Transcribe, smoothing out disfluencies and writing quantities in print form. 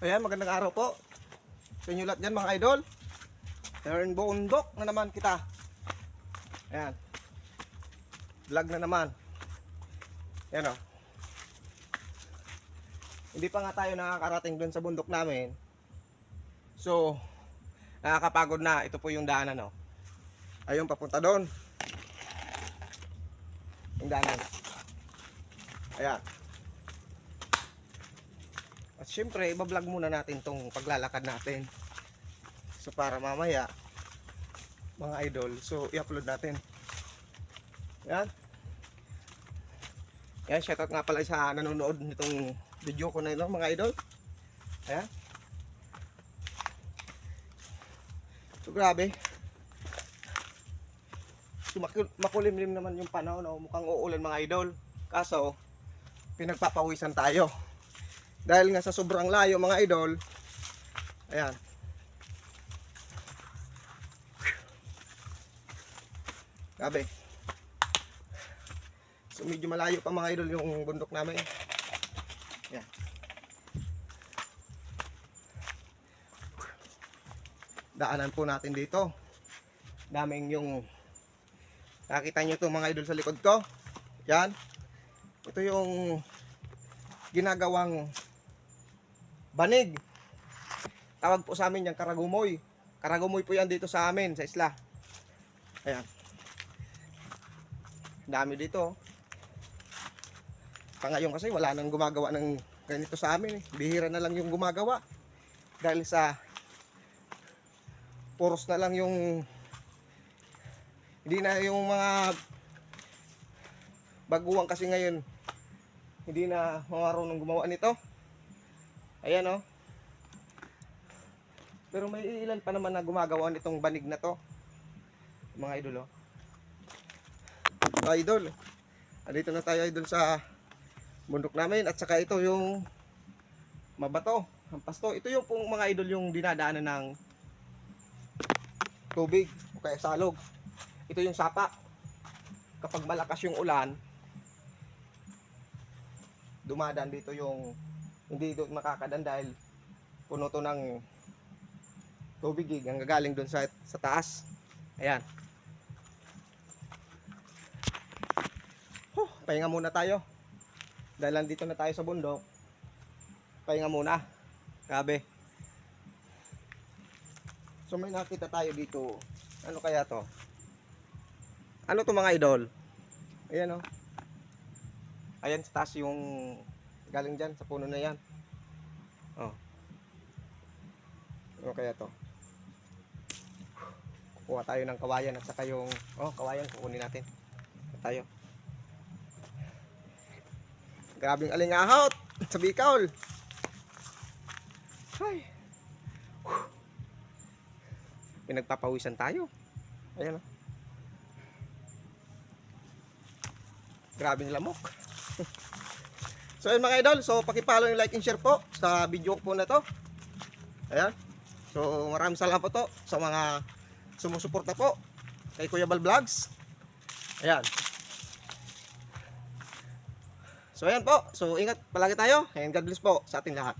Ayan, magandang araw po sa inyo lahat dyan mga idol. Turn bundok na naman kita. Ayan, vlog na naman. Ayan o. Hindi pa nga tayo nakakarating dun sa bundok namin. So, nakakapagod na. Ito po yung daanan o. Ayun, papunta doon. Yung daanan. Ayan. At syempre, ibablog muna natin tong paglalakad natin. So para mamaya, mga idol, so i-upload natin. Yan. Yan, shoutout nga pala sa nanonood nitong video ko na ito mga idol. Ayan. So grabe. So, makulimlim naman yung panahon. No? Mukhang uulan mga idol. Kaso, pinagpapawisan tayo. Dahil nga sa sobrang layo mga idol. Ayan. Grabe. So medyo malayo pa mga idol yung bundok namin. Ayan. Daanan po natin dito. Daming yung nakita nyo ito mga idol sa likod ko. Yan. Ito yung ginagawang banig. Tawag po sa amin yung karagumoy. Karagumoy po yan dito sa amin, sa isla. Ayan. Dami dito. Ngayon kasi wala nang gumagawa ng ganito sa amin. Bihira na lang yung gumagawa. Dahil sa puros na lang yung hindi na yung mga baguhan kasi ngayon. Hindi na marunong gumawa nito. Ayan o. Pero may ilan pa naman na gumagawa nitong banig na to. Mga idol o. Idol. Dito na tayo idol sa bundok namin. At saka ito yung mabato. Ang pasto. Ito yung pong mga idol yung dinadaanan ng tubig o kaya salog. Ito yung sapa. Kapag malakas yung ulan, dumadaan dito yung hindi doon makakadaan dahil puno to ng tubig ang gagaling doon sa taas. Ayan. Pahinga muna tayo. Dahil nandito na tayo sa bundok. Pahinga muna. Grabe. So may nakita tayo dito. Ano kaya to? Ano to mga idol? Ayan o. Ayan sa taas yung galing dyan sa puno na yan. Oh. Ano kaya to? Kukuha tayo ng kawayan at saka yung kawayan kukunin natin. Tayo. Grabing alingahot sa Bicol. Ay. Pinagpapawisan tayo. Ayan o. Grabing lamok. So ayun mga idol, so paki-follow yung like and share po sa video ko po na to. Ayan. So maraming salamat po to sa mga sumusuporta po kay Kuya Bal Vlogs. Ayan. So ayan po. So ingat palagi tayo and God bless po sa ating lahat.